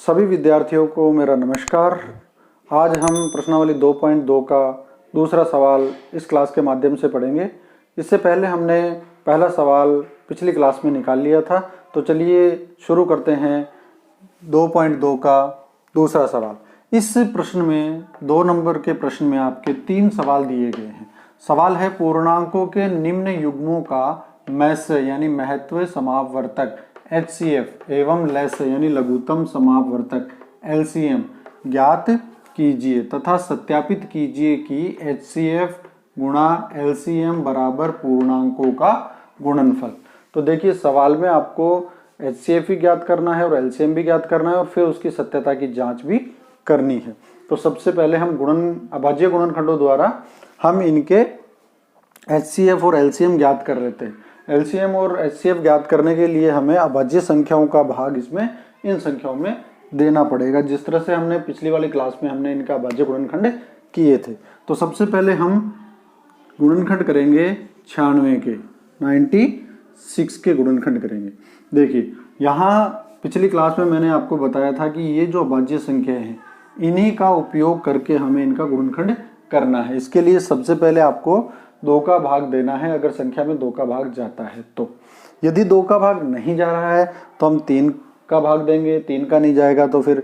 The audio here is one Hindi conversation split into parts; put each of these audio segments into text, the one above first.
सभी विद्यार्थियों को मेरा नमस्कार। आज हम प्रश्नावली 2.2 का दूसरा सवाल इस क्लास के माध्यम से पढ़ेंगे। इससे पहले हमने पहला सवाल पिछली क्लास में निकाल लिया था, तो चलिए शुरू करते हैं 2.2 का दूसरा सवाल। इस प्रश्न में 2 नंबर के प्रश्न में आपके 3 सवाल दिए गए हैं। सवाल है पूर्णांकों के निम्न युग्मों का मैस्य यानी महत्व समापवर्तक HCF एवं लैस्य यानी लघुत्तम समापवर्तक LCM ज्ञात कीजिए तथा सत्यापित कीजिए कि HCF गुणा LCM बराबर पूर्णांकों का गुणनफल। तो देखिए सवाल में आपको HCF भी ज्ञात करना है और LCM भी ज्ञात करना है और फिर उसकी सत्यता की जांच भी करनी है। तो सबसे पहले हम अभाज्य गुणनखंडों द्वारा हम इनके HCF और LCM ज्ञात कर लेते हैं। LCM और HCF ज्ञात करने के लिए हमें अभाज्य संख्याओं का भाग इसमें इन संख्याओं में देना पड़ेगा, जिस तरह से हमने पिछली वाली क्लास में हमने इनका अभाज्य गुणनखंड किए थे। तो सबसे पहले हम गुणनखंड करेंगे 96 के 96 के गुणनखंड करेंगे। देखिए यहाँ पिछली क्लास में मैंने आपको बताया था कि ये जो अभाज्य संख्या है इन्हीं का उपयोग करके हमें इनका गुणनखंड करना है। इसके लिए सबसे पहले आपको 2 का भाग देना है। अगर संख्या में 2 का भाग जाता है तो, यदि 2 का भाग नहीं जा रहा है तो हम 3 का भाग देंगे, 3 का नहीं जाएगा तो फिर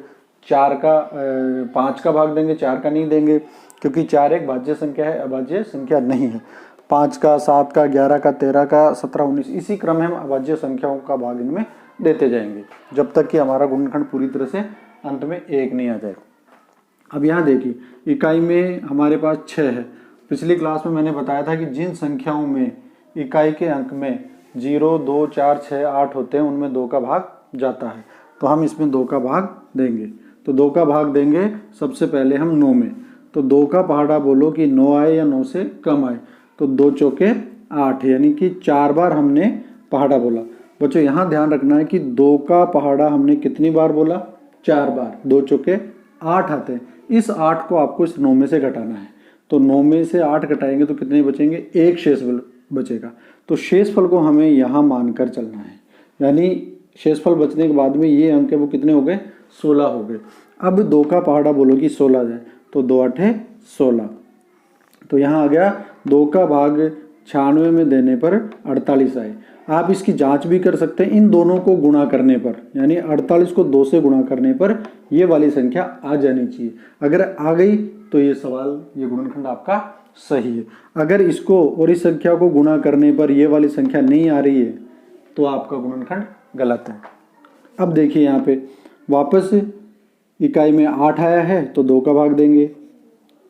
5 का भाग देंगे, 4 का नहीं देंगे, क्योंकि 4 एक भाज्य संख्या है, अभाज्य संख्या नहीं है। 5 का, 7 का, 11 का, 13 का, 17, 19 इसी क्रम में हम अभाज्य संख्याओं का भाग इनमें देते जाएंगे जब तक कि हमारा गुणनखंड पूरी तरह से अंत में 1 नहीं आ जाए। अब यहाँ देखिए इकाई में हमारे पास 6 है। पिछली क्लास में मैंने बताया था कि जिन संख्याओं में इकाई के अंक में 0, 2, 4, 6, 8 होते हैं उनमें 2 का भाग जाता है, तो हम इसमें 2 का भाग देंगे। तो 2 का भाग देंगे सबसे पहले हम 9 में। तो 2 का पहाड़ा बोलो कि 9 आए या 9 से कम आए, तो 2 चौके 8 यानी कि 4 बार हमने पहाड़ा बोला। बच्चों यहाँ ध्यान रखना है कि 2 का पहाड़ा हमने कितनी बार बोला? 4 बार। 2 चौके 8 आते हैं। इस 8 को आपको इस 9 में से घटाना है। तो 9 में से 8 घटाएंगे तो कितने बचेंगे? 1 शेषफल बचेगा। तो शेषफल को हमें यहाँ मानकर चलना है, यानी शेषफल बचने के बाद में ये अंक है वो कितने हो गए? 16 हो गए। अब 2 का पहाड़ा बोलो कि 16 जाए, तो 2 8 16। तो यहाँ आ गया 2 का भाग 96 में देने पर 48 आए। आप इसकी जांच भी कर सकते हैं इन दोनों को गुणा करने पर, यानी 48 को 2 से गुणा करने पर ये वाली संख्या आ जानी चाहिए। अगर आ गई तो ये गुणनखंड आपका सही है। अगर इसको और इस संख्या को गुणा करने पर ये वाली संख्या नहीं आ रही है तो आपका गुणनखंड गलत है। अब देखिए यहाँ पे वापस इकाई में 8 आया है तो 2 का भाग देंगे।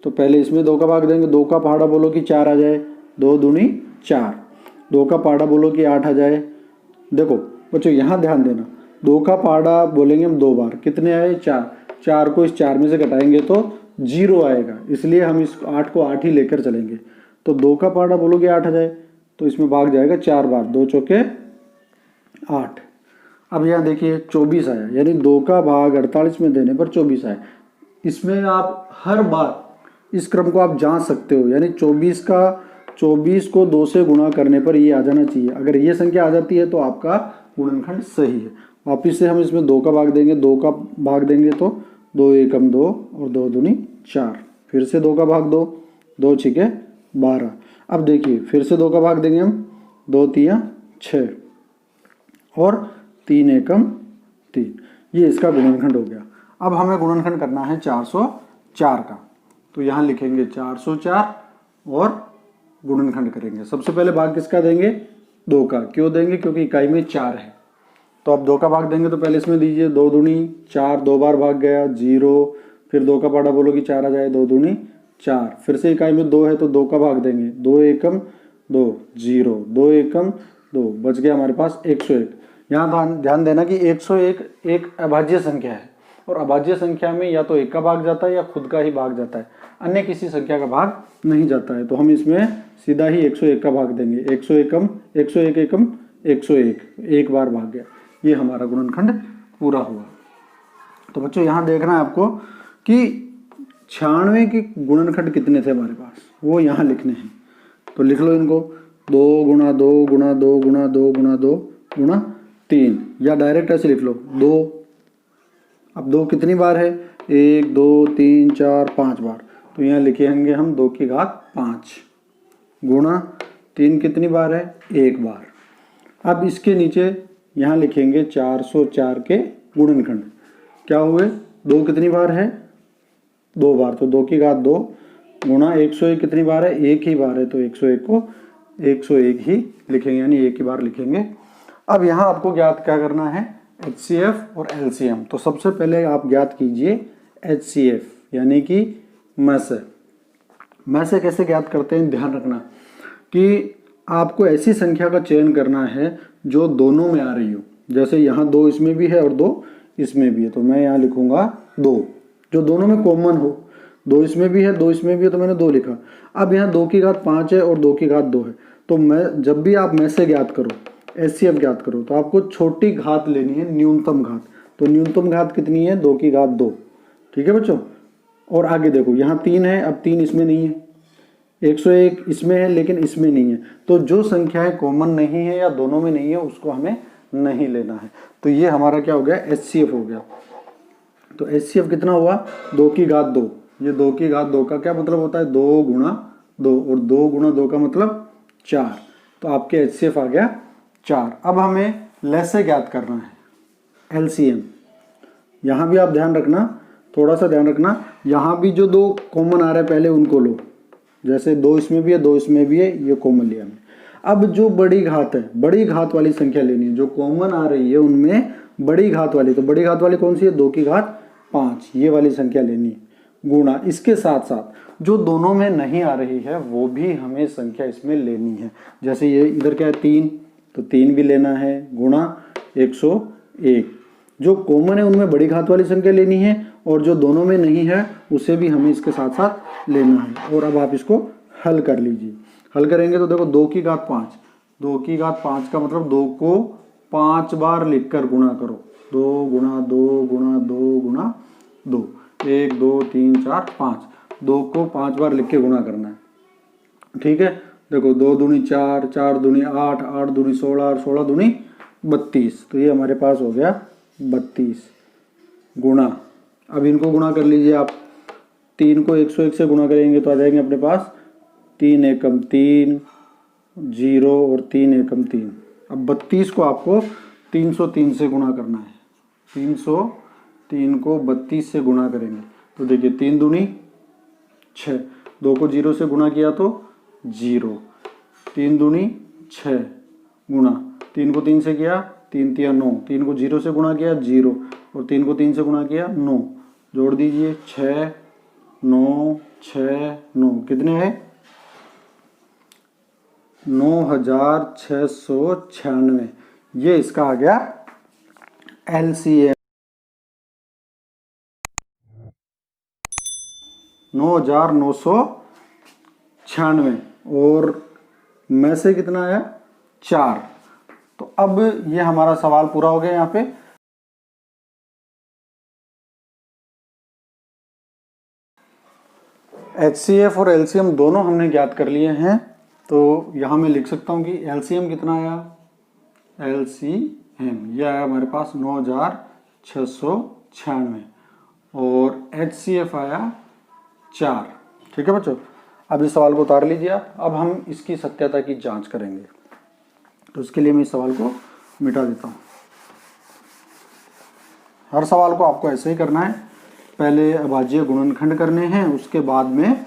तो पहले इसमें 2 का भाग देंगे। 2 का पहाड़ा बोलो कि 4 आ जाए, 2 दूनी 4। 2 का पहाड़ा बोलो कि 8 आ जाए। देखो बच्चों यहाँ ध्यान देना, 2 का पहाड़ा बोलेंगे हम 2 बार, कितने आए? 4। 4 को इस 4 में से घटाएंगे तो 0 आएगा, इसलिए हम इस 8 को 8 ही लेकर चलेंगे। तो 2 का पहाड़ा बोलोगे 8 आ जाए तो इसमें भाग जाएगा 4 बार, 2 चौके 8। अब यहाँ देखिए 24 आया, यानी 2 का भाग 48 में देने पर 24 आया। इसमें आप हर बार इस क्रम को आप जांच सकते हो, यानी 24 को 2 से गुणा करने पर ये आ जाना चाहिए। अगर ये संख्या आ जाती है तो आपका गुणनखंड सही है। वापिस से हम इसमें 2 का भाग देंगे। 2 का भाग देंगे तो 2 एकम 2 और 2 दूनी 4। फिर से 2 का भाग 2, 2 छिके 12। अब देखिए फिर से 2 का भाग देंगे हम, 2 तिया 6 और 3 एकम 3। ये इसका गुणनखंड हो गया। अब हमें गुणनखंड करना है 404 का, तो यहाँ लिखेंगे 404 और गुणनखंड करेंगे। सबसे पहले भाग किसका देंगे? 2 का। क्यों देंगे? क्योंकि इकाई में 4 है। तो अब 2 का भाग देंगे तो पहले इसमें दीजिए 2 दूनी 4, 2 बार भाग गया 0। फिर 2 का पहाड़ा बोलो कि 4 आ जाए, 2 दूनी 4। फिर से इकाई में 2 है तो 2 का भाग देंगे, 2 एकम 2 0, 2 एकम 2, बच गया हमारे पास 101। यहाँ ध्यान देना कि 101 एक अभाज्य संख्या है और अभाज्य संख्या में या तो 1 का भाग जाता है या खुद का ही भाग जाता है, अन्य किसी संख्या का भाग नहीं जाता है। तो हम इसमें सीधा ही 101 का भाग देंगे। 101 एकम 101, एक बार भाग गया। ये हमारा गुणनखंड पूरा हुआ। तो बच्चों यहाँ देखना है आपको कि 96 के गुणनखंड कितने थे हमारे पास, वो यहाँ लिखने हैं। तो लिख लो इनको, 2 गुणा 2 गुणा 2 गुणा 2 गुणा 2 गुणा 3, या डायरेक्ट ऐसे लिख लो 2 अब 2 कितनी बार है, 1 2 3 4 5 बार, तो यहाँ लिखेंगे हम 2 की घात 5 गुणा 3 कितनी बार है, 1 बार। अब इसके नीचे यहाँ लिखेंगे 404 के गुणनखंड, क्या हुए, 2 कितनी बार है, 2 बार, तो 2 की घात 2 गुणा 101 कितनी बार है, 1 ही बार है, तो 101 को 101 ही लिखेंगे, यानी 1 ही बार लिखेंगे। अब यहाँ आपको ज्ञात क्या करना है, HCF और LCM। तो सबसे पहले आप ज्ञात कीजिए HCF यानी कि मैसे कैसे ज्ञात करते हैं, ध्यान रखना कि आपको ऐसी संख्या का चयन करना है जो दोनों में आ रही हो। जैसे यहाँ 2 इसमें भी है और 2 इसमें भी है, तो मैं यहाँ लिखूंगा 2, जो दोनों में कॉमन हो। 2 इसमें भी है 2 इसमें भी है, तो मैंने 2 लिखा। अब यहाँ 2 की घात 5 है और 2 की घात 2 है, तो मैं जब भी आप में से ज्ञात करो, HCF ज्ञात करो, तो आपको छोटी घात लेनी है, न्यूनतम घात। तो न्यूनतम घात कितनी है, 2 की घात 2। ठीक है बच्चों, और आगे देखो यहाँ 3 है, अब 3 इसमें नहीं है, 101 इसमें है लेकिन इसमें नहीं है, तो जो संख्याएं कॉमन नहीं है या दोनों में नहीं है उसको हमें नहीं लेना है। तो ये हमारा क्या हो गया, HCF हो गया। तो HCF कितना हुआ, 2 की घात 2। ये 2 की घात 2 का क्या मतलब होता है, 2 गुणा 2, और 2 गुणा 2 का मतलब 4। तो आपके HCF आ गया 4। अब हमें लैसे ज्ञात करना है, LCM। यहाँ भी आप ध्यान रखना, थोड़ा सा ध्यान रखना, यहाँ भी जो 2 कॉमन आ रहे हैं पहले उनको लो। जैसे 2 इसमें भी है 2 इसमें भी है, ये कॉमन लिया हमने। अब जो बड़ी घात है, बड़ी घात वाली संख्या लेनी है, जो कॉमन आ रही है उनमें बड़ी घात वाली, तो बड़ी घात वाली कौन सी है, 2 की घात 5, ये वाली संख्या लेनी है, गुणा इसके साथ साथ जो दोनों में नहीं आ रही है वो भी हमें संख्या इसमें लेनी है। जैसे ये इधर क्या है 3, तो 3 भी लेना है, गुणा 101। जो कॉमन है उनमें बड़ी घात वाली संख्या लेनी है, और जो दोनों में नहीं है उसे भी हमें इसके साथ साथ लेना है। और अब आप इसको हल कर लीजिए। हल करेंगे तो देखो 2 की घात 5, 2 की घात 5 का मतलब 2 को 5 बार लिखकर गुणा करो, 2 गुणा 2 गुणा 2 गुणा 2, 1 2 3 4 5, 2 को 5 बार लिख के गुणा करना है। ठीक है, देखो 2 दूनी 4, 4 दूनी 8, 8 दूनी 16 और 16 दूनी 32, तो ये हमारे पास हो गया 32 गुणा। अब इनको गुणा कर लीजिए आप, 3 को 101 से गुणा करेंगे तो आ जाएंगे अपने पास 3 एकम 3 0 और 3 एकम 3। अब 32 को आपको 303 से गुणा करना है, 303 को 32 से गुणा करेंगे तो देखिए 3 दूनी 6, 2 को 0 से गुणा किया तो 0, 3 दूनी 6 गुणा 3 को 3 से किया 3 तिया 9, 3 को 0 से गुणा किया 0, और 3 को 3 से गुणा किया 9, जोड़ दीजिए 6 9 6 9, कितने हैं 9696। ये इसका आ गया LCM, 9996। और में से कितना आया 4। तो अब ये हमारा सवाल पूरा हो गया। यहाँ पे HCF और LCM दोनों हमने ज्ञात कर लिए हैं, तो यहाँ मैं लिख सकता हूँ कि LCM कितना आया, LCM ये आया हमारे पास 9696, और HCF आया 4। ठीक है बच्चों, अब इस सवाल को उतार लीजिए आप। अब हम इसकी सत्यता की जांच करेंगे, तो इसके लिए मैं इस सवाल को मिटा देता हूँ। हर सवाल को आपको ऐसे ही करना है, पहले अभाज्य गुणनखंड करने हैं, उसके बाद में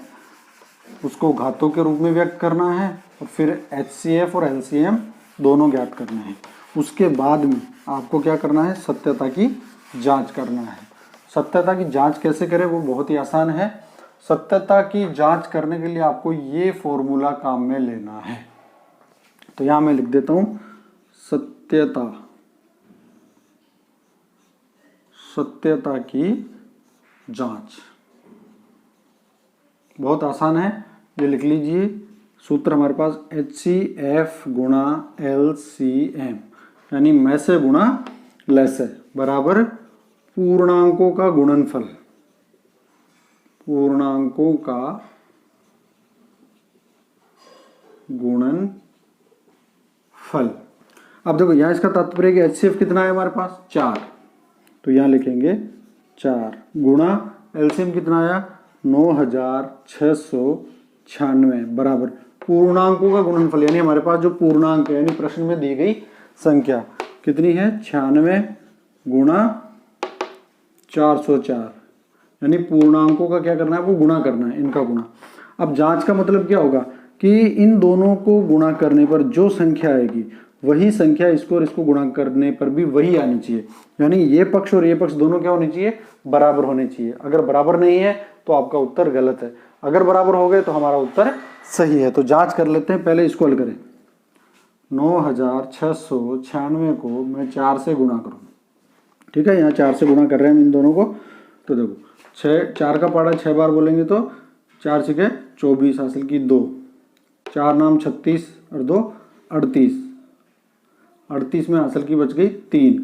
उसको घातों के रूप में व्यक्त करना है, और फिर HCF और LCM दोनों ज्ञात करने हैं। उसके बाद में आपको क्या करना है, सत्यता की जांच करना है। सत्यता की जांच कैसे करें, वो बहुत ही आसान है। सत्यता की जांच करने के लिए आपको ये फॉर्मूला काम में लेना है। तो यहाँ मैं लिख देता हूँ सत्यता की जांच। बहुत आसान है, ये लिख लीजिए। सूत्र हमारे पास HCF गुणा LCM, यानी में से गुणा लैसे बराबर पूर्णांकों का गुणनफल, पूर्णांकों का गुणनफल। अब देखो यहाँ इसका तात्पर्य कि HCF कितना है हमारे पास 4, तो यहाँ लिखेंगे 4 गुणा एलसीएम कितना आया 9696 बराबर पूर्णांकों का गुणनफल, यानी हमारे पास जो पूर्णांक है यानी प्रश्न में दी गई संख्या कितनी है 96 गुणा 404, यानी पूर्णांकों का क्या करना है वो गुणा करना है, इनका गुणा। अब जांच का मतलब क्या होगा कि इन दोनों को गुणा करने पर जो संख्या आएगी वही संख्या इसको और इसको गुणा करने पर भी वही आनी चाहिए, यानी ये पक्ष और ये पक्ष दोनों क्या होने चाहिए बराबर होने चाहिए। अगर बराबर नहीं है तो आपका उत्तर गलत है, अगर बराबर हो गए तो हमारा उत्तर सही है। तो जांच कर लेते हैं, पहले इसको हल करें। 9696 को मैं 4 से गुणा करूँ, ठीक है, यहाँ 4 से गुणा कर रहे हैं हम इन दोनों को। तो देखो 4 का पाड़ा 6 बार बोलेंगे तो 4 6 24 हासिल की 2, 4 नाम 36 और 2 38, 38 में हासिल की बच गई 3,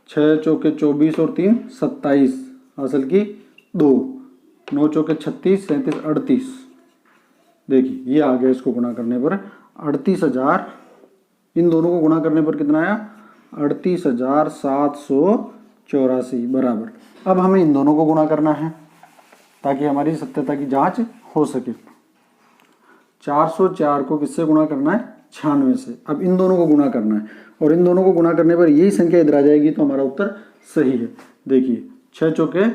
6 चौके 24 और 3 27 हासिल की 2, 9 चौके 36 37 38। देखिए ये आ गया, इसको गुणा करने पर 38,000, इन दोनों को गुणा करने पर कितना आया 38,784 बराबर। अब हमें इन दोनों को गुणा करना है ताकि हमारी सत्यता की जांच हो सके। 404 को किससे गुणा करना है 96 से। अब इन दोनों को गुणा करना है और इन दोनों को गुणा करने पर यही संख्या इधर आ जाएगी तो हमारा उत्तर सही है। देखिए 6 चौके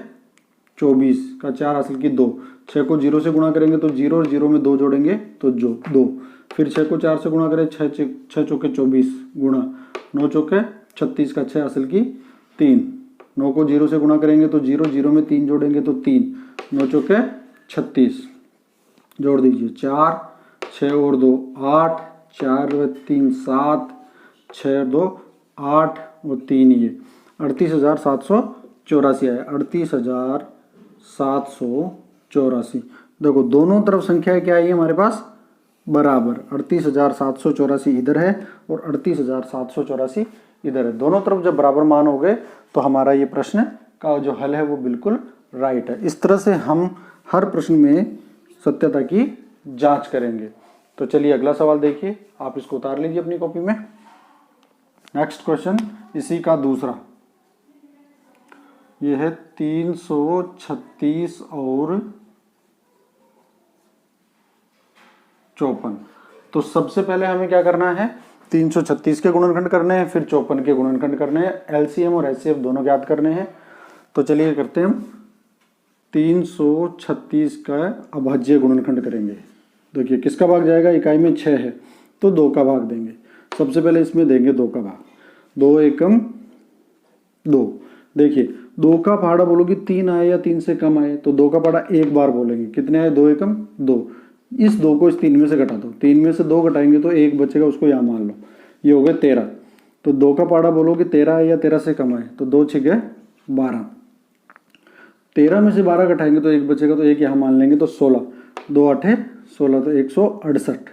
24 का 4 हासिल की 2, 6 को 0 से गुणा करेंगे तो 0 और 0 में 2 जोड़ेंगे तो जो 2, फिर 6 को 4 से गुणा करें 6 चौके 24 गुणा 9 चौके 36 का 6 हासिल की 3, 9 को 0 से गुणा करेंगे तो 0 0 में 3 जोड़ेंगे तो 3, 9 चौके 36 जोड़ दीजिए 4, 6 और 2 8, 4 व 3 7, 6 2 8 और 3 ये 38,784 आया, 38,784। देखो दोनों तरफ संख्या क्या आई है हमारे पास बराबर, 38,784 इधर है और 38,784 इधर है। दोनों तरफ जब बराबर मान हो गए तो हमारा ये प्रश्न का जो हल है वो बिल्कुल राइट है। इस तरह से हम हर प्रश्न में सत्यता की जांच करेंगे। तो चलिए अगला सवाल देखिए, आप इसको उतार लीजिए अपनी कॉपी में। नेक्स्ट क्वेश्चन इसी का दूसरा, ये है 336 और 54। तो सबसे पहले हमें क्या करना है 336 के गुणनखंड करने हैं, फिर 54 के गुणनखंड करने हैं, एलसीएम और एचसीएफ दोनों ज्ञात करने हैं। तो चलिए करते हैं हम 336 का अभाज्य गुणनखंड करेंगे। देखिए किसका भाग जाएगा, इकाई में 6 है तो 2 का भाग देंगे। सबसे पहले इसमें देंगे 2 का भाग, 2 एकम 2। देखिए 2 का पहाड़ा बोलोगे 3 आए या 3 से कम आए तो 2 का पहाड़ा एक बार बोलेंगे, कितने आए 2 एकम 2। इस 2 को इस 3 में से घटा दो, 3 में से 2 घटाएंगे तो 1 बचेगा, उसको यहाँ मान लो, ये हो गए 13। तो 2 का पहाड़ा बोलोगे 13 आए या 13 से कम आए तो 2 6 12, 13 में से 12 घटाएंगे तो 1 बचेगा, तो 1 यहाँ मान लेंगे तो 16, 2 8 16 तो 168।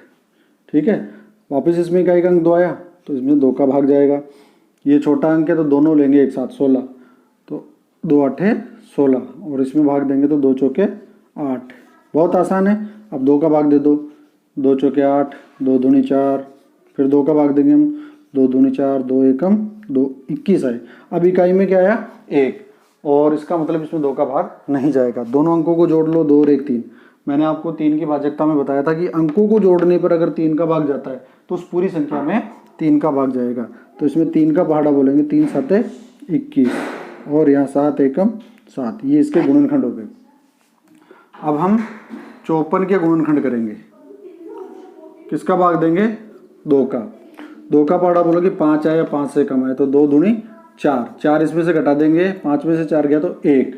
ठीक है, वापस इसमें इकाई का अंक 2 आया तो इसमें 2 का भाग जाएगा। ये छोटा अंक है तो दोनों लेंगे एक साथ 16, तो 2 8 16 और इसमें भाग देंगे तो 2 चौके 8। बहुत आसान है, अब 2 का भाग दे दो, 2 चौके 8, 2 दूनी 4, फिर 2 का भाग देंगे हम, 2 दूनी 4, 2 एकम 2 21 आए। अब इकाई में क्या आया 1, और इसका मतलब इसमें 2 का भाग नहीं जाएगा। दोनों अंकों को जोड़ लो, 2 और 1 3। मैंने आपको 3 की भाजकता में बताया था कि अंकों को जोड़ने पर अगर 3 का भाग जाता है तो उस पूरी संख्या में 3 का भाग जाएगा। तो इसमें 3 का पहाड़ा बोलेंगे, 3 7 21 और यहाँ 7 एकम 7, ये इसके गुणनखंड हो गए। अब हम 54 के गुणनखंड करेंगे। किसका भाग देंगे 2 का। 2 का पहाड़ा बोलोगे 5 आया 5 से कम आए तो 2 दूनी 4, 4 इसमें से घटा देंगे, 5 में से 4 गया तो 1,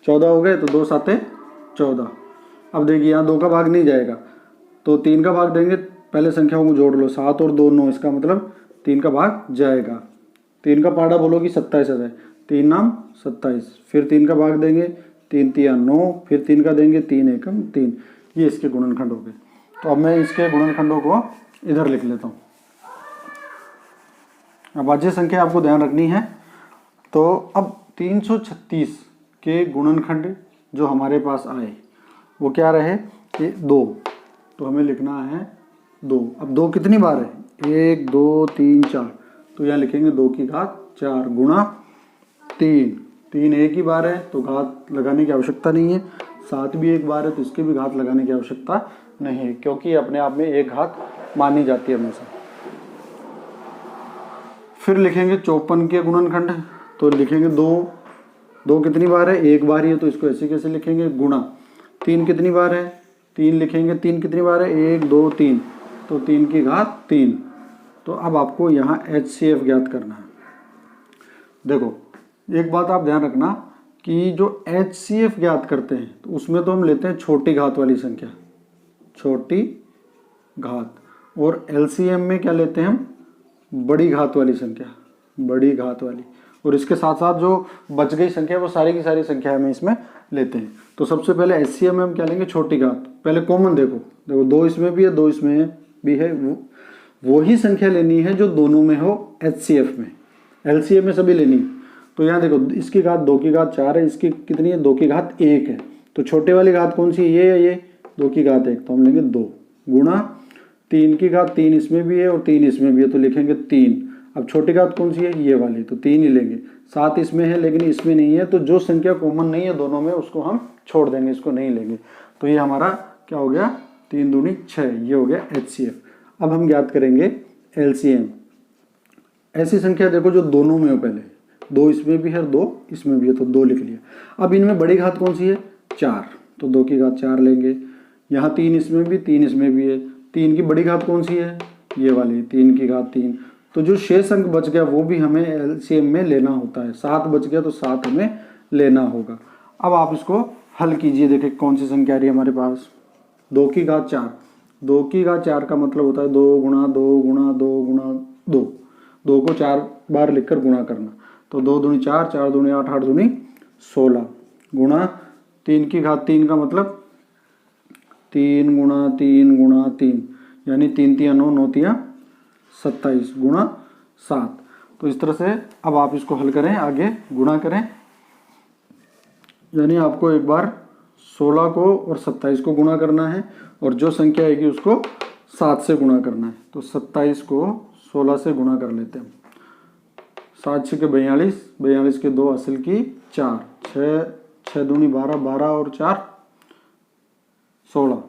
14 हो गए तो 2 7 14। अब देखिए यहाँ 2 का भाग नहीं जाएगा तो 3 का भाग देंगे, पहले संख्याओं को जोड़ लो, 7 और 2 9, इसका मतलब 3 का भाग जाएगा। 3 का पहाड़ा बोलोगी 27 है, 3 नाम 27, फिर 3 का भाग देंगे, 3 3 9, फिर 3 का देंगे, 3 एकम 3, ये इसके गुणनखंड हो गए। तो अब मैं इसके गुणनखंडों को इधर लिख लेता हूँ। अभाज्य संख्या आपको ध्यान रखनी है। तो अब 336 के गुणनखंड जो हमारे पास आए वो क्या रहे कि 2, तो हमें लिखना है 2। अब 2 कितनी बार है, 1 2 3 4, तो यहाँ लिखेंगे 2 की घात 4 गुणा 3 3 एक ही बार है तो घात लगाने की आवश्यकता नहीं है, 7 भी एक बार है तो इसके भी घात लगाने की आवश्यकता नहीं है, क्योंकि अपने आप में एक घात मानी जाती है हमेशा। फिर लिखेंगे 54 के गुणनखंड, तो लिखेंगे 2 कितनी बार है, एक बार ही है तो इसको ऐसे कैसे लिखेंगे, गुणा 3 कितनी बार है, 3 लिखेंगे, 3 कितनी बार है, 1 2 3, तो 3 की घात 3। तो अब आपको यहाँ HCF ज्ञात करना है। देखो एक बात आप ध्यान रखना कि जो HCF ज्ञात करते हैं तो उसमें तो हम लेते हैं छोटी घात वाली संख्या, छोटी घात, और LCM में क्या लेते हैं हम, बड़ी घात वाली संख्या, बड़ी घात वाली, और इसके साथ साथ जो बच गई संख्या वो सारी की सारी संख्या हमें इसमें लेते हैं। तो सबसे पहले HCM में हम क्या लेंगे, छोटी घात। पहले कॉमन देखो 2 इसमें भी है, 2 इसमें भी है, वो ही संख्या लेनी है जो दोनों में हो HCF में, LCM में सभी लेनी है। तो यहाँ देखो इसकी घात 2 की घात 4 है, इसकी कितनी है, 2 की घात 1 है, तो छोटे वाली घात कौन सी है, ये है, ये 2 की घात 1, तो हम लेंगे 2 गुणा 3 की घात 3 इसमें भी है और 3 इसमें भी है तो लिखेंगे 3। अब छोटी घात कौन सी है, ये वाली, तो 3 ही लेंगे। 7 इसमें है लेकिन इसमें नहीं है, तो जो संख्या कॉमन नहीं है दोनों में उसको हम छोड़ देंगे, इसको नहीं लेंगे। तो ये हमारा क्या हो गया, 3 दूनी 6, ये हो गया HCF। अब हम ज्ञात करेंगे LCM। ऐसी संख्या देखो जो दोनों में हो, पहले 2 इसमें भी है 2 इसमें भी है तो 2 लिख लिया। अब इनमें बड़ी घात कौन सी है, 4, तो 2 की घात 4 लेंगे। यहाँ 3 इसमें भी 3 इसमें भी है, 3 की बड़ी घात कौन सी है, ये वाली, 3 की घात 3। तो जो शेष अंक बच गया वो भी हमें LCM में लेना होता है, 7 बच गया तो 7 हमें लेना होगा। अब आप इसको हल कीजिए, देखें कौन सी संख्या आ रही है हमारे पास, 2 की घात 4। 2 की घात 4 का मतलब होता है 2 गुणा 2 गुणा 2 गुणा 2, 2 को 4 बार लिखकर गुणा करना, तो 2 दूनी 4, 4 दूनी 8, 8 दूनी 16, गुणा 3 की घात 3 का मतलब 3 गुणा 3 गुणा 3, यानी 3 3 9, 9 3 27 गुणा 7। तो इस तरह से अब आप इसको हल करें, आगे गुणा करें, यानी आपको एक बार 16 को और 27 को गुणा करना है और जो संख्या आएगी उसको 7 से गुणा करना है। तो 27 को 16 से गुणा कर लेते हैं, 7 6 के 42, 42 के 2 असल की 4, 6 दूनी 12, 12 और 4 16,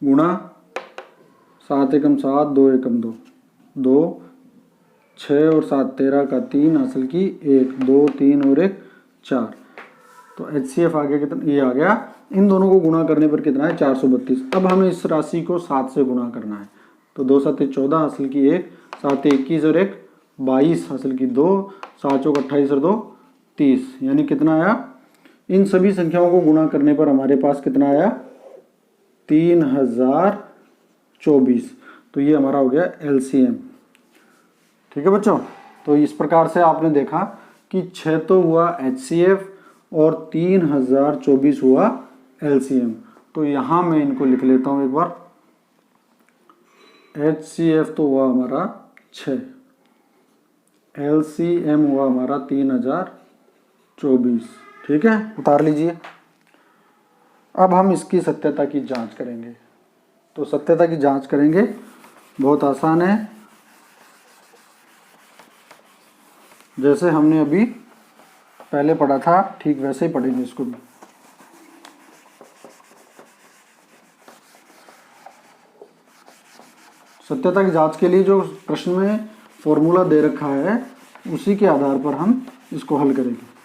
गुणा 7 एकम 7, 2 एकम 2, 2 6 और 7 13 का 3 असल की 1, 2 3 और 1 4। तो HCF आ गया कितना, ये आ गया। इन दोनों को गुणा करने पर कितना है, 432। अब हमें इस राशि को 7 से गुणा करना है, तो 2 7 14 हासिल की 1, 7 21 और 1 22 हासिल की 2, 7 चौक 28 और 2 30, यानी कितना आया, इन सभी संख्याओं को गुणा करने पर हमारे पास कितना आया, 3024। तो ये हमारा हो गया LCM। ठीक है बच्चों, तो इस प्रकार से आपने देखा कि 6 तो हुआ HCF और 3024 हुआ LCM। तो यहाँ मैं इनको लिख लेता हूँ एक बार, HCF तो हुआ हमारा 6, LCM हुआ हमारा 3024। ठीक है, उतार लीजिए। अब हम इसकी सत्यता की जांच करेंगे। तो सत्यता की जांच करेंगे, बहुत आसान है, जैसे हमने अभी पहले पढ़ा था ठीक वैसे ही पढ़ेंगे इसको भी। सत्यता की जांच के लिए जो प्रश्न में फॉर्मूला दे रखा है उसी के आधार पर हम इसको हल करेंगे।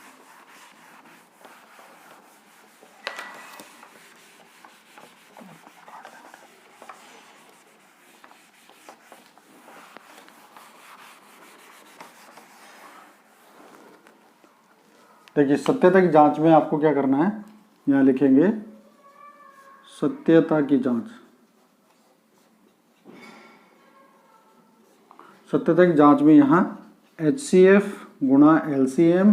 देखिए सत्यता की जांच में आपको क्या करना है, यहाँ लिखेंगे सत्यता की जांच। सत्यता की जांच में यहाँ HCF गुणा LCM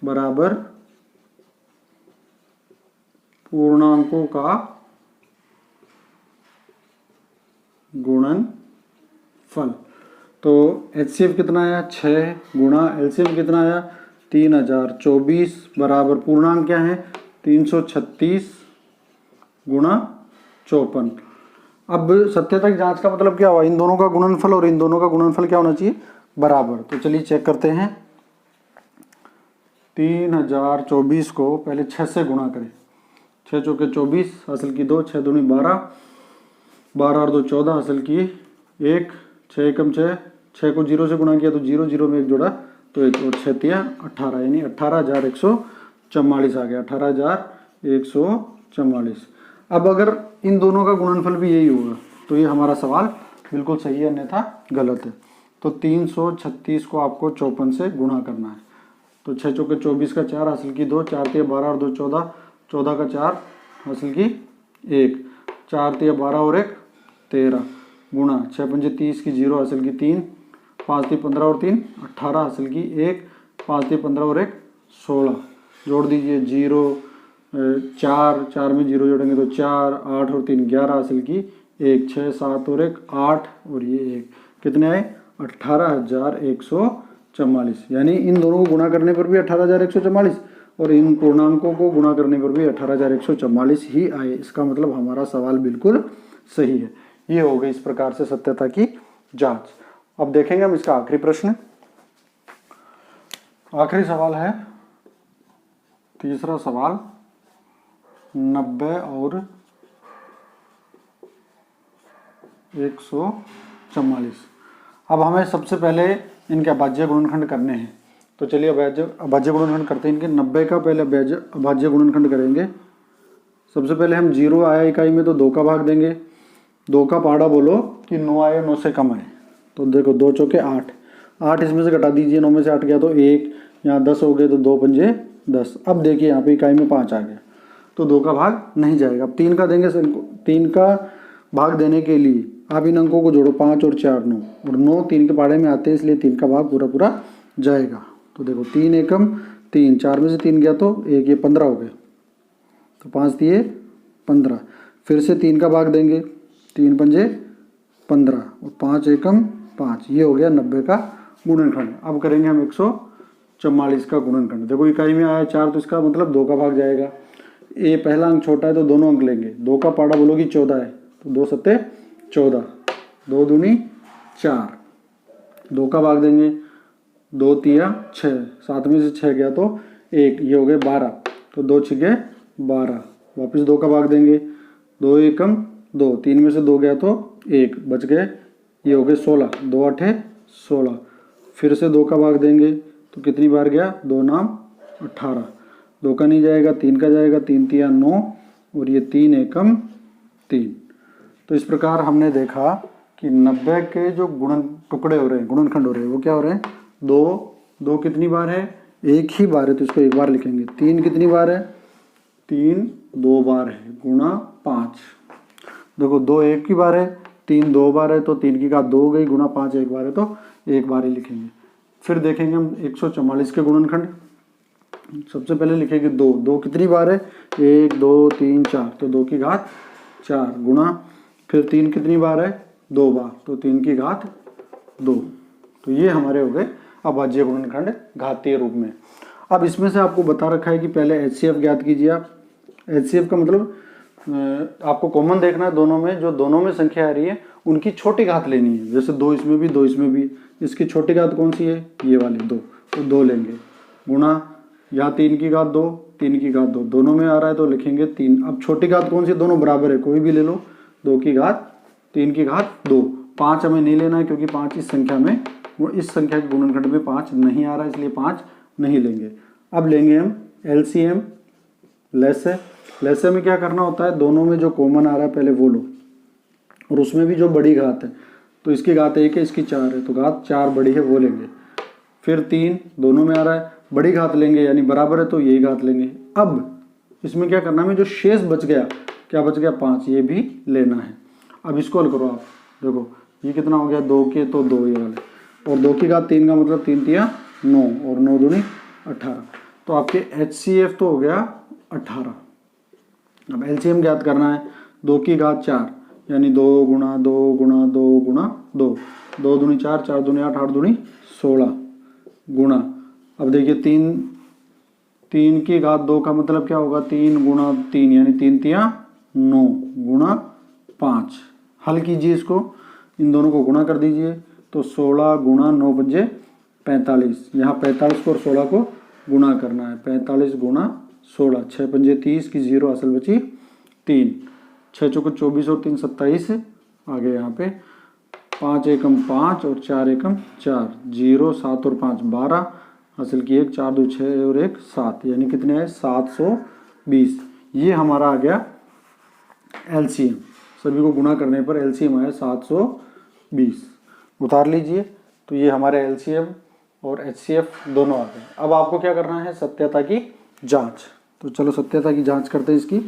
बराबर पूर्णांकों का गुणनफल। तो HCF कितना आया 6 गुणा LCM कितना आया 3024 बराबर पूर्णांक क्या है 336 गुणा 54। अब सत्यता की जांच का मतलब क्या हुआ, इन दोनों का गुणनफल और इन दोनों का गुणनफल क्या होना चाहिए, बराबर। तो चलिए चेक करते हैं। 3024 को पहले 6 से गुणा करें। 6 चौके 24 हासिल की 2, 6 दूनी 12, 12 और 2 14 हासिल की 1, 6 एकम 6, 6 को 0 से गुणा किया तो 0 0 में 1 जोड़ा तो 1 और 6 तिया 18, यानी 18,144 आ गया, 18,144। अब अगर इन दोनों का गुणनफल भी यही होगा तो ये हमारा सवाल बिल्कुल सही है, अन्यथा गलत है। तो 336 को आपको 54 से गुणा करना है। तो 6 चौके 24 का 4 हासिल की 2, 4 तिया 12 और 2 14, 14 का 4 हासिल की 1, 4 तिया 12 और 1 13, गुणा 6 पंजे 30 की 0 हासिल की 3, 5 तिया 15 और 3 18 हासिल की 1, 5 तिया 15 और 1 16, जोड़ दीजिए 0, 4 4 में 0 जोड़ेंगे तो 4, 8 और 3 11 हासिल की 1, 6 7 और 1 8 और ये 1, कितने आए 18,144। यानी इन दोनों को गुणा करने पर भी 18,144 और इन पूर्णांकों को गुणा करने पर भी 18,144 ही आए। इसका मतलब हमारा सवाल बिल्कुल सही है। ये हो गई इस प्रकार से सत्यता की जांच। अब देखेंगे हम इसका आखिरी प्रश्न। आखिरी सवाल है तीसरा सवाल, 90 और 144। अब हमें सबसे पहले इनके अभाज्य गुणनखंड करने हैं। तो चलिए अभाज्य गुणनखंड करते हैं इनके। 90 का पहले अभाज्य गुणनखंड करेंगे। सबसे पहले हम 0 आया इकाई में तो 2 का भाग देंगे। 2 का पहाड़ा बोलो कि 9 आए 9 से कम आए, तो देखो 2 चौके 8, 8 इसमें से घटा दीजिए, 9 में से 8 गया तो 1, यहाँ 10 हो गए तो 2 पंजे 10। अब देखिए यहाँ पे इकाई में 5 आ गया तो 2 का भाग नहीं जाएगा। अब 3 का देंगे। 3 का भाग देने के लिए आप इन अंकों को जोड़ो, 5 और 4 9, और 9 3 के पहाड़े में आते हैं, इसलिए 3 का भाग पूरा पूरा जाएगा। तो देखो 3 एकम 3, 4 में से 3 गया तो 1, ये 15 हो गए, तो 5 दिए 15। फिर से 3 का भाग देंगे, 3 पंजे 15 और 5 एकम 5, ये हो गया 90 का गुणनखंड। अब करेंगे हम 144 का गुणनखंड। देखो इकाई में आया 4 तो इसका मतलब 2 का भाग जाएगा। ये पहला अंक छोटा है तो दोनों अंक लेंगे। 2 का पहाड़ा बोलोगी 14 है तो 2 सत्ते 14, 2 दूनी 4, 2 का भाग देंगे, 2 तिया 6, 7 में से 6 गया तो 1, ये हो गए 12, तो 2 छिके 12, वापस 2 का भाग देंगे, 2 एकम 2, 3 में से 2 गया तो 1, बच गए, ये हो गए 16, 2 8 16। फिर से 2 का भाग देंगे तो कितनी बार गया, 2 नाम 18, 2 का नहीं जाएगा, 3 का जाएगा, 3 तिया 9 और ये 3 एकम 3। तो इस प्रकार हमने देखा कि 90 के जो टुकड़े हो रहे हैं, गुणनखंड हो रहे हैं, वो क्या हो रहे हैं, 2 कितनी बार है, एक ही बार है तो इसको एक बार लिखेंगे। 3 कितनी बार है, 3 2 बार है, गुणा 5। देखो 2 एक ही बार है, 3 2 बार है तो 3 की घात 2 हो गई, गुणा 5 एक बार है तो एक बार ही लिखेंगे। फिर देखेंगे हम 144 के गुणनखंड। सबसे पहले लिखेंगे 2 कितनी बार है, 1 2 3 4, तो 2 की घात 4, गुणा फिर 3 कितनी बार है, 2 बार, तो 3 की घात 2। तो ये हमारे हो गए अभाज्य गुणनखंड घातीय रूप में। अब इसमें से आपको बता रखा है कि पहले HCF ज्ञात कीजिए आप। HCF का मतलब आपको कॉमन देखना है दोनों में, जो दोनों में संख्या आ रही है उनकी छोटी घात लेनी है। जैसे 2 इसमें भी 2 इसमें भी, इसकी छोटी घात कौन सी है, ये वाली 2, तो 2 लेंगे, गुणा यहाँ 3 की घात 2, 3 की घात 2, दोनों में आ रहा है तो लिखेंगे 3। अब छोटी घात कौन सी, दोनों बराबर है, कोई भी ले लो, 2 की घात 3 की घात 2। 5 हमें नहीं लेना है क्योंकि 5 इस संख्या में, इस संख्या के गुणनखंड में 5 नहीं आ रहा है, इसलिए 5 नहीं लेंगे। अब लेंगे हम LCM, लैसे। लैसे में क्या करना होता है, दोनों में जो कॉमन आ रहा है पहले वो लो, और उसमें भी जो बड़ी घात है, तो इसकी घात 1 है, इसकी 4 है, तो घात 4 बड़ी है वो लेंगे। फिर 3 दोनों में आ रहा है, बड़ी घात लेंगे, यानी बराबर है तो यही घात लेंगे। अब इसमें क्या करना है, जो शेष बच गया, क्या बच गया, 5, ये भी लेना है। अब इसको हल करो आप, देखो ये कितना हो गया, 2 के तो 2 ये वाले, और 2 की घात 3 का मतलब 3 तिया 9 और 9 दूनी 18, तो आपके HCF तो हो गया 18। अब LCM ज्ञात करना है, 2 की घात 4 यानी 2 गुणा 2 गुणा 2 गुणा 2, 2 दूनी 4, 4 दूनी 8, 8 दूनी 16, गुणा, अब देखिए 3 की घात 2 का मतलब क्या होगा, 3 गुणा 3 यानी 3 तिया 9 गुणा 5। हल कीजिए इसको, इन दोनों को गुणा कर दीजिए, तो 16 गुणा 9 पंजे 45, यहाँ 45 को और 16 को गुणा करना है। 45 गुणा 16, 6 पंजे 30 की 0 असल बची 3, 6 चौके 24 और 3 27 आ गए यहाँ पे, 5 एकम 5 और 4 एकम 4, 0 7 और 5 12, असल की 1 4 2 6 और 1 7, यानी कितने आए 720। ये हमारा आ गया एलसीएम। सभी को गुणा करने पर एलसीएम आया 720। उतार लीजिए, तो ये हमारे एलसीएम और एचसीएफ दोनों आ गए। अब आपको क्या करना है, सत्यता की जांच। तो चलो सत्यता की जांच करते हैं इसकी।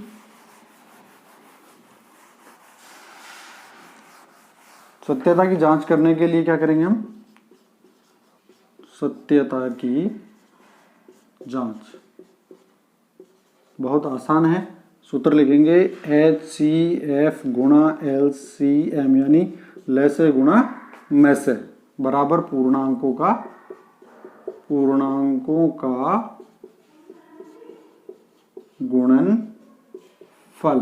सत्यता की जांच करने के लिए क्या करेंगे हम, सत्यता की जांच बहुत आसान है। सूत्र लिखेंगे HCF गुणा LCM, यानी ले से गुणा में से, बराबर पूर्णांकों का गुणनफल।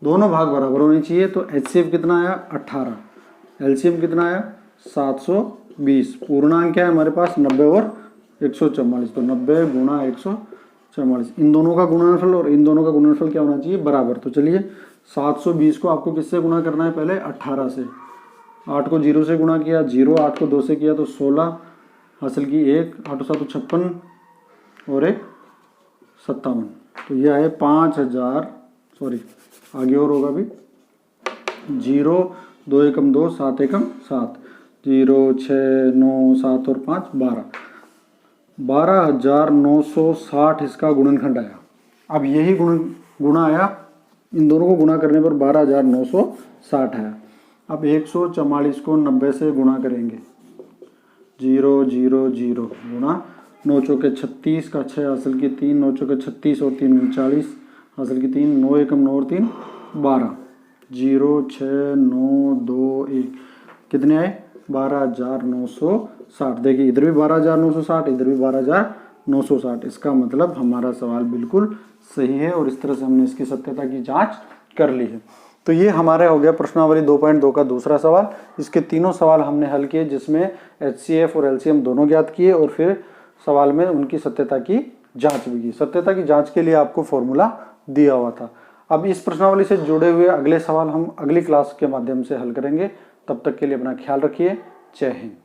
दोनों भाग बराबर होने चाहिए। तो HCF कितना आया 18, LCM कितना आया 720, पूर्णांक क्या है हमारे पास 90 और 144, तो 90 गुणा 144, इन दोनों का गुणनफल और इन दोनों का गुणनफल क्या होना चाहिए, बराबर। तो चलिए 720 को आपको किससे गुणा करना है, पहले 18 से। 8 को 0 से गुणा किया 0, 8 को 2 से किया तो 16, हासिल की 1, 8 7 56 और 1 57, तो ये आए 5000, सॉरी आगे और होगा भी, 0 2 एकम 2 7 एकम 7, 0 6 9 7 और 5 12, 12,960 इसका गुणनखंड आया। अब यही गुणा आया, इन दोनों को गुणा करने पर 12,960 आया। अब 144 को 90 से गुणा करेंगे, 0 0 0 गुणा 9 चौके 36 का 6, हासिल की 3, 9 चौके 36 और 3 39, हासिल की 3, 9 एकम 9 और 3 12, 0 6 9 2 1, कितने आए 12,960। देखिए इधर भी 12,960, इधर भी 12,960, इसका मतलब हमारा सवाल बिल्कुल सही है और इस तरह से हमने इसकी सत्यता की जांच कर ली है। तो ये हमारा हो गया प्रश्नावली 2.2 का दूसरा सवाल। इसके तीनों सवाल हमने हल किए, जिसमें HCF और LCM दोनों ज्ञात किए और फिर सवाल में उनकी सत्यता की जांच भी की। सत्यता की जांच के लिए आपको फॉर्मूला दिया हुआ था। अब इस प्रश्नावली से जुड़े हुए अगले सवाल हम अगली क्लास के माध्यम से हल करेंगे। तब तक के लिए अपना ख्याल रखिए। जय हिंद।